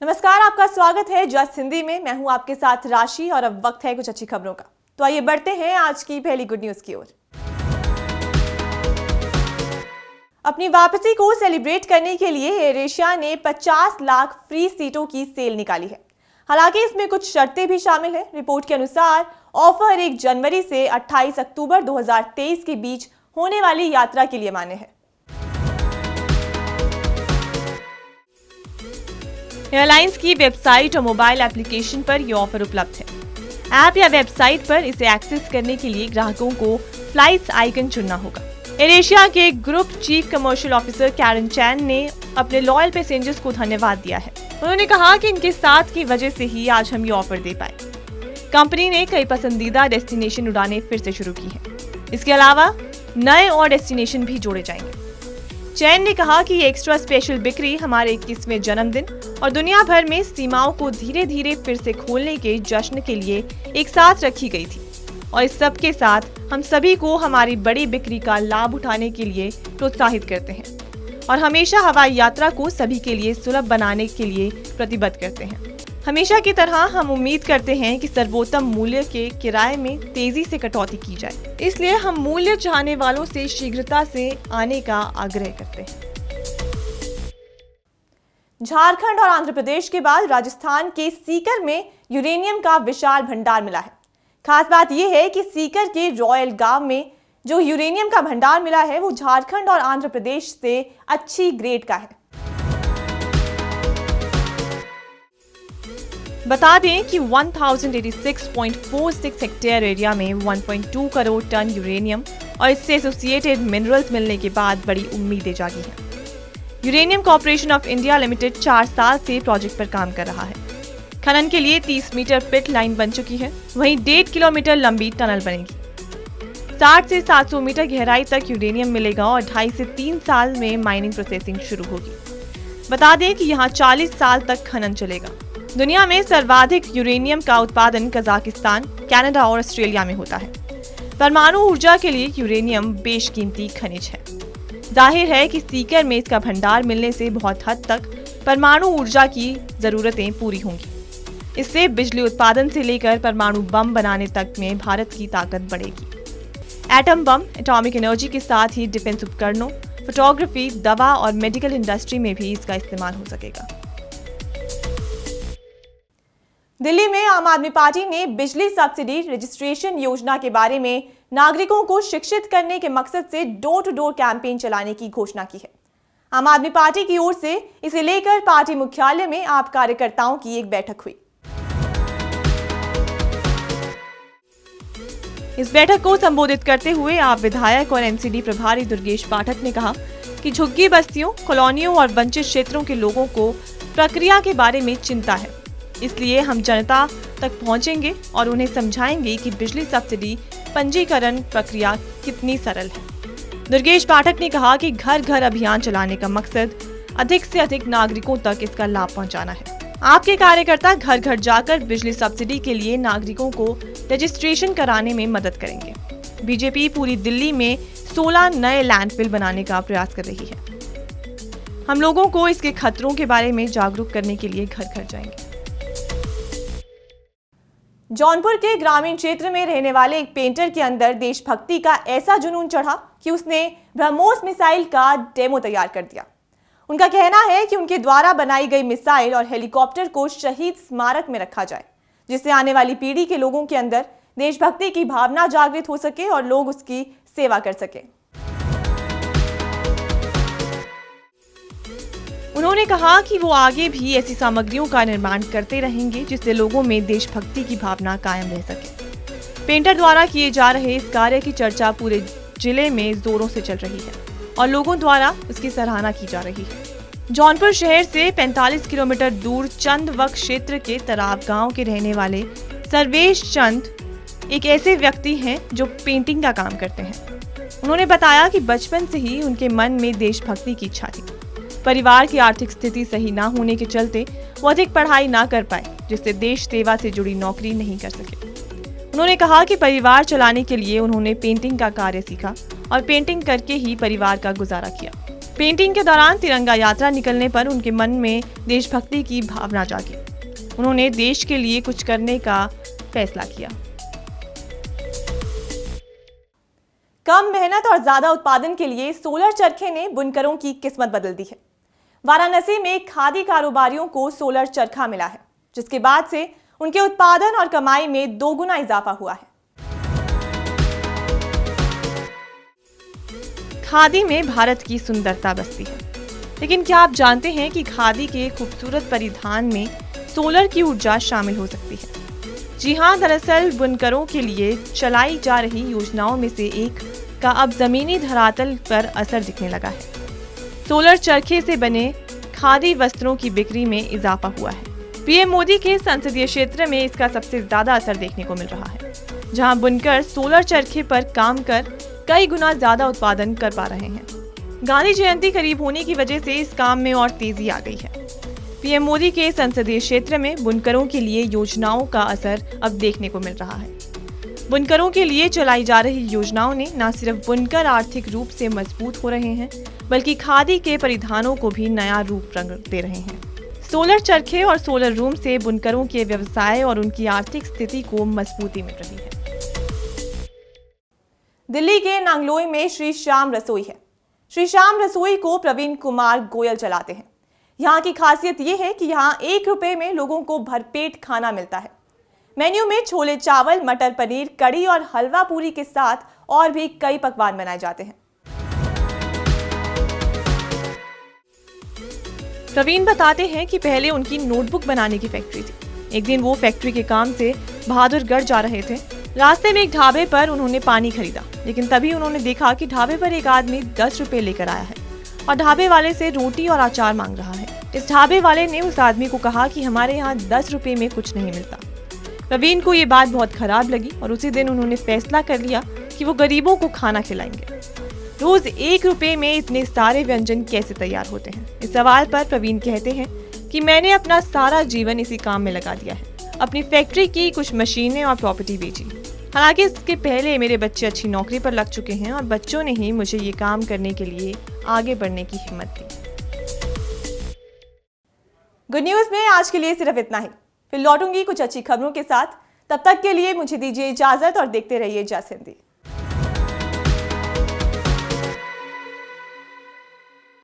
नमस्कार, आपका स्वागत है जस्ट हिंदी में। मैं हूं आपके साथ राशि और अब वक्त है कुछ अच्छी खबरों का। तो आइए बढ़ते हैं आज की पहली गुड न्यूज की ओर। अपनी वापसी को सेलिब्रेट करने के लिए एयर एशिया ने 50 लाख फ्री सीटों की सेल निकाली है। हालांकि इसमें कुछ शर्तें भी शामिल हैं। रिपोर्ट के अनुसार ऑफर 1 जनवरी से 28 अक्टूबर 2023 के बीच होने वाली यात्रा के लिए मान्य है। एयरलाइंस की वेबसाइट और मोबाइल एप्लीकेशन पर यह ऑफर उपलब्ध है। ऐप या वेबसाइट पर इसे एक्सेस करने के लिए ग्राहकों को फ्लाइट्स आइकन चुनना होगा। एयर एशिया के group chief commercial officer Karen Chan ने अपने लॉयल पैसेंजर्स को धन्यवाद दिया है। उन्होंने कहा कि इनके साथ की वजह से ही आज हम ये ऑफर दे पाए। कंपनी ने कई पसंदीदा डेस्टिनेशन उड़ानें फिर से शुरू की हैं। इसके अलावा नए और डेस्टिनेशन भी जोड़े जाएंगे। चैन ने कहा कि ये एक्स्ट्रा स्पेशल बिक्री हमारे 21वें जन्मदिन और दुनिया भर में सीमाओं को धीरे धीरे फिर से खोलने के जश्न के लिए एक साथ रखी गई थी और इस सब के साथ हम सभी को हमारी बड़ी बिक्री का लाभ उठाने के लिए प्रोत्साहित करते हैं और हमेशा हवाई यात्रा को सभी के लिए सुलभ बनाने के लिए प्रतिबद्ध करते हैं। हमेशा की तरह हम उम्मीद करते हैं कि सर्वोत्तम मूल्य के किराए में तेजी से कटौती की जाए, इसलिए हम मूल्य चाहने वालों से शीघ्रता से आने का आग्रह करते हैं। झारखंड और आंध्र प्रदेश के बाद राजस्थान के सीकर में यूरेनियम का विशाल भंडार मिला है। खास बात यह है कि सीकर के रॉयल गांव में जो यूरेनियम का भंडार मिला है वो झारखंड और आंध्र प्रदेश से अच्छी ग्रेड का है। बता दें कि 1086.46 हेक्टेयर एरिया में 1.2 करोड़ टन यूरेनियम और इससे एसोसिएटेड मिनरल्स मिलने के बाद बड़ी उम्मीदें जागी हैं। Uranium corporation of India limited 4 साल से प्रोजेक्ट पर काम कर रहा है। खनन के लिए 30 मीटर पिट लाइन बन चुकी है, वहीं 1.5 किलोमीटर लंबी टनल बनेगी। 60 से 700 मीटर गहराई तक यूरेनियम मिलेगा और 2.5 से 3 साल में माइनिंग प्रोसेसिंग शुरू होगी। बता दें कि यहाँ 40 साल तक खनन चलेगा। दुनिया में सर्वाधिक यूरेनियम का उत्पादन कजाकिस्तान, कनाडा और ऑस्ट्रेलिया में होता है। परमाणु ऊर्जा के लिए यूरेनियम बेशकीमती खनिज है। जाहिर है कि सीकर में इसका भंडार मिलने से बहुत हद तक परमाणु ऊर्जा की जरूरतें पूरी होंगी। इससे बिजली उत्पादन से लेकर परमाणु बम बनाने तक में भारत की ताकत बढ़ेगी। एटम बम, एटॉमिक एनर्जी के साथ ही डिफेंस उपकरणों, फोटोग्राफी, दवा और मेडिकल इंडस्ट्री में भी इसका इस्तेमाल हो सकेगा। दिल्ली में आम आदमी पार्टी ने बिजली सब्सिडी रजिस्ट्रेशन योजना के बारे में नागरिकों को शिक्षित करने के मकसद से डोर टू डोर कैंपेन चलाने की घोषणा की है। आम आदमी पार्टी की ओर से इसे लेकर पार्टी मुख्यालय में आप कार्यकर्ताओं की एक बैठक हुई। इस बैठक को संबोधित करते हुए आप विधायक और एनसीडी प्रभारी दुर्गेश पाठक ने कहा कि झुग्गी बस्तियों, कॉलोनियों और वंचित क्षेत्रों के लोगों को प्रक्रिया के बारे में चिंता है, इसलिए हम जनता तक पहुंचेंगे और उन्हें समझाएंगे कि बिजली सब्सिडी पंजीकरण प्रक्रिया कितनी सरल है। दुर्गेश पाठक ने कहा कि घर घर अभियान चलाने का मकसद अधिक से अधिक नागरिकों तक इसका लाभ पहुंचाना है। आपके कार्यकर्ता घर घर जाकर बिजली सब्सिडी के लिए नागरिकों को रजिस्ट्रेशन कराने में मदद करेंगे। बीजेपी पूरी दिल्ली में 16 नए लैंडफिल बनाने का प्रयास कर रही है। हम लोगों को इसके खतरों के बारे में जागरूक करने के लिए घर घर जाएंगे। जौनपुर के ग्रामीण क्षेत्र में रहने वाले एक पेंटर के अंदर देशभक्ति का ऐसा जुनून चढ़ा कि उसने ब्रह्मोस मिसाइल का डेमो तैयार कर दिया। उनका कहना है कि उनके द्वारा बनाई गई मिसाइल और हेलीकॉप्टर को शहीद स्मारक में रखा जाए, जिससे आने वाली पीढ़ी के लोगों के अंदर देशभक्ति की भावना जागृत हो सके और लोग उसकी सेवा कर सके। उन्होंने कहा कि वो आगे भी ऐसी सामग्रियों का निर्माण करते रहेंगे जिससे लोगों में देशभक्ति की भावना कायम रह सके। पेंटर द्वारा किए जा रहे इस कार्य की चर्चा पूरे जिले में जोरों से चल रही है और लोगों द्वारा उसकी सराहना की जा रही है। जौनपुर शहर से 45 किलोमीटर दूर चंदवक क्षेत्र के तराब गांव के रहने वाले सर्वेश चंद एक ऐसे व्यक्ति हैं जो पेंटिंग का काम करते हैं। उन्होंने बताया कि बचपन से ही उनके मन में देशभक्ति की इच्छा थी। परिवार की आर्थिक स्थिति सही ना होने के चलते वो अधिक पढ़ाई ना कर पाए, जिससे देश सेवा से जुड़ी नौकरी नहीं कर सके। उन्होंने कहा कि परिवार चलाने के लिए उन्होंने पेंटिंग का कार्य सीखा और पेंटिंग करके ही परिवार का गुजारा किया। पेंटिंग के दौरान तिरंगा यात्रा निकलने पर उनके मन में देशभक्ति की भावना जागी। उन्होंने देश के लिए कुछ करने का फैसला किया। कम मेहनत और ज्यादा उत्पादन के लिए सोलर चरखे ने बुनकरों की किस्मत बदल दी है। वाराणसी में खादी कारोबारियों को सोलर चरखा मिला है, जिसके बाद से उनके उत्पादन और कमाई में दोगुना इजाफा हुआ है। खादी में भारत की सुंदरता बसती है, लेकिन क्या आप जानते हैं कि खादी के खूबसूरत परिधान में सोलर की ऊर्जा शामिल हो सकती है? जी हाँ, दरअसल बुनकरों के लिए चलाई जा रही योजनाओं में से एक का अब जमीनी धरातल पर असर दिखने लगा है। सोलर चरखे से बने खादी वस्त्रों की बिक्री में इजाफा हुआ है। पीएम मोदी के संसदीय क्षेत्र में इसका सबसे ज्यादा असर देखने को मिल रहा है, जहां बुनकर सोलर चरखे पर काम कर कई गुना ज्यादा उत्पादन कर पा रहे हैं। गांधी जयंती करीब होने की वजह से इस काम में और तेजी आ गई है। पीएम मोदी के संसदीय क्षेत्र में बुनकरों के लिए योजनाओं का असर अब देखने को मिल रहा है। बुनकरों के लिए चलाई जा रही योजनाओं ने न सिर्फ बुनकर आर्थिक रूप से मजबूत हो रहे हैं, बल्कि खादी के परिधानों को भी नया रूप रंग दे रहे हैं। सोलर चरखे और सोलर रूम से बुनकरों के व्यवसाय और उनकी आर्थिक स्थिति को मजबूती मिल रही है। दिल्ली के नांगलोई में श्री श्याम रसोई है। श्री श्याम रसोई को प्रवीण कुमार गोयल चलाते हैं। यहाँ की खासियत ये है कि यहाँ 1 रुपए में लोगों को भरपेट खाना मिलता है। मेन्यू में छोले चावल, मटर पनीर, कड़ी और हलवा पूरी के साथ और भी कई पकवान बनाए जाते हैं। प्रवीण बताते हैं कि पहले उनकी नोटबुक बनाने की फैक्ट्री थी। एक दिन वो फैक्ट्री के काम से बहादुरगढ़ जा रहे थे। रास्ते में एक ढाबे पर उन्होंने पानी खरीदा, लेकिन तभी उन्होंने देखा कि ढाबे पर एक आदमी 10 रुपए लेकर आया है और ढाबे वाले से रोटी और अचार मांग रहा है। इस ढाबे वाले ने उस आदमी को कहा कि हमारे यहाँ 10 रुपए में कुछ नहीं मिलता। प्रवीण को ये बात बहुत खराब लगी और उसी दिन उन्होंने फैसला कर लिया कि वो गरीबों को खाना खिलाएंगे। रोज 1 रुपए में इतने सारे व्यंजन कैसे तैयार होते हैं? इस सवाल पर प्रवीण कहते हैं कि मैंने अपना सारा जीवन इसी काम में लगा दिया है। अपनी फैक्ट्री की कुछ मशीनें और प्रॉपर्टी बेची। हालांकि इसके पहले मेरे बच्चे अच्छी नौकरी पर लग चुके हैं और बच्चों ने ही मुझे ये काम करने के लिए आगे बढ़ने की हिम्मत दी। गुड न्यूज में आज के लिए सिर्फ इतना ही। फिर लौटूंगी कुछ अच्छी खबरों के साथ। तब तक के लिए मुझे दीजिए इजाजत और देखते रहिए जस हिंदी।